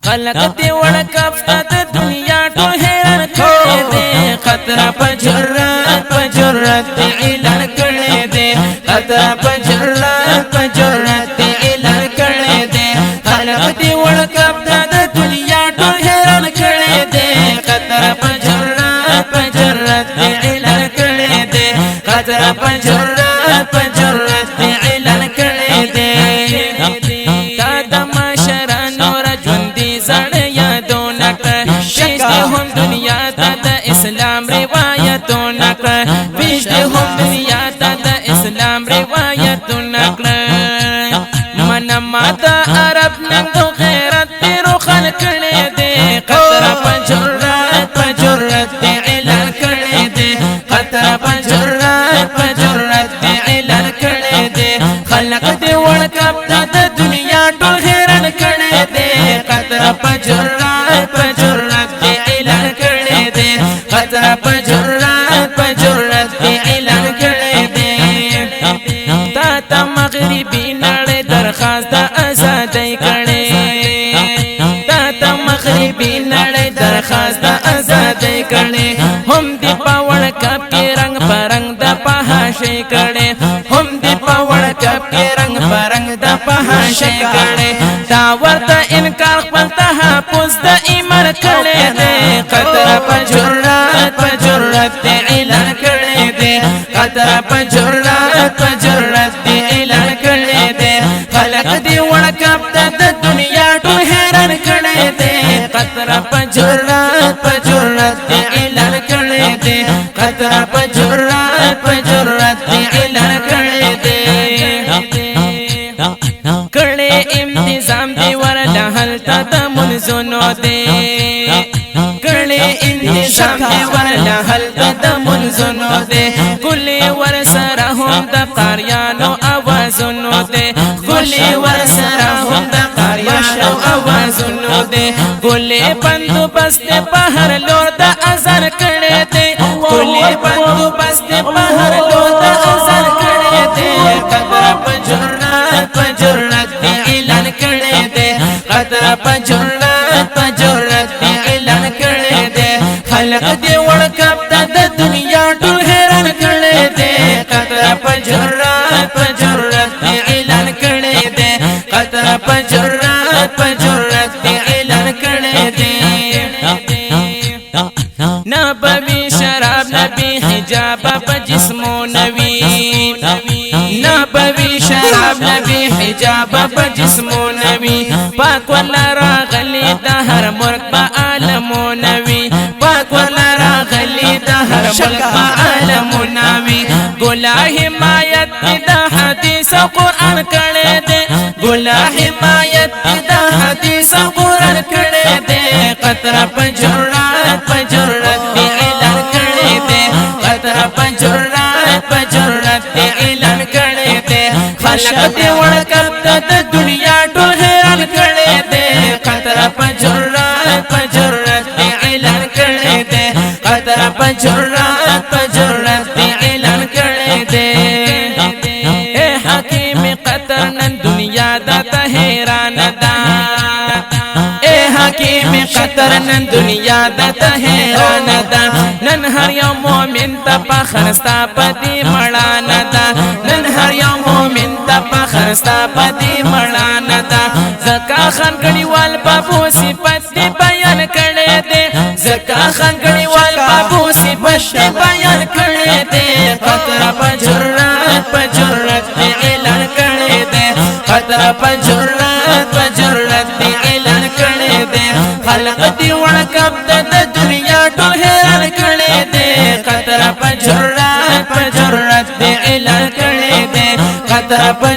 خلق دی وړکفت د دنیا ټول حیران کړي دي خطر په جرأت اعلان کړي دي خطر په جرأت اعلان کړي دي خلق دی وړکفت د دنیا ټول حیران کړي دي خطر په جرأت اعلان کړي دي خطر په جرأت اعلان کړي دي تا د معاشرانو را ژوندي زړه یادونه کړه پیش دې هم دنیا ته د اسلام روایتونه کړه پیش دې هم دنیا ته د اسلام روایتونه کړه منما د عرب ننګ غیرت دې روښان کړي دي خطر په جرأت اعلان کړي دي خطر په جرأت اعلان کړي دي خلق دې وړکفت د دنیا ټول حیران کړي دي خطر په جرأت اعلان کړي دي خطر په جرأت اعلان کړي دي تا ته مغربي نړۍ درخواست د ازادۍ کړي تا ته مغربي نړۍ درخواست د ازادۍ کړي هم دې په وړکف کې رنګ پرنګ د پهاشي کړي هم دې په وړکف کې رنګ پرنګ د پهاشي کړي دا ورته انکار خپل تحفظ د ایمان کړي دي خطر په جرأت اعلان کړي دي خطر په جرأت اعلان کړي دي خلق دې وړکفت د دنیا ټول حیران کړي دي خطر په جرأت اعلان کړي دي خطر په جرأت اعلان کړي دي کړي انتظام دی ورله هلته د منځونو دی کړي انتظام دی ورله هلته د منځونو دی ګلې ورسره هم د قاریانو اوازونو دی ګلې ورسره هم د قاریانو اوازونو دی ګلې بندوبست په هر لور د اذان کړي دی ګلې بندوبست په هر لور د اذان کړي دی خطر په جرأت اعلان کړي دي خطر په جرأت اعلان کړي دي خلق دې وړکفت د دنیا ټول حیران کړي دي خطر په جرأت اعلان کړي دي خطر په جرأت اعلان کړي دي نبوي شراب نبي حجاب په جسمونو نبوي شراب نبي حجاب په جسمونو پاک ولا راغلي د هر مرګ په عالمونو پاک ولا راغلي د هر مرګ په عالمونو ګلا حمایت د حدیث قرآن کړي دي ګلا حمایت د حدیث قرآن کړي دي خطر په جرأت اعلان کړي دي خطر په جرأت اعلان کړي دي خلق دې وړکفت د دنیا ټول حیران کړي دي خطر په جرأت اعلان کړي دي خطر په جرأت اعلان کړي دي اے حکیم قطر نن دنیا د ته حیران ده اے حکیم قطر نن دنیا د ته حیران ده نن هر یو مومن ته فخر ستا پدې مړان ده نن هر یو مومن ته فخر ستا پدې مړان ده زکا خان کډیوال بابو صفت بیان کړي دي زکا خان کډیوال بابو صفت بیان کړي دي خطر په جرأت اعلان کړي دي خطر په جرأت اعلان کړي دي خلق دې وړکفت د دنیا ټول حیران کړي دي خطر په جرأت اعلان کړي دي خطر په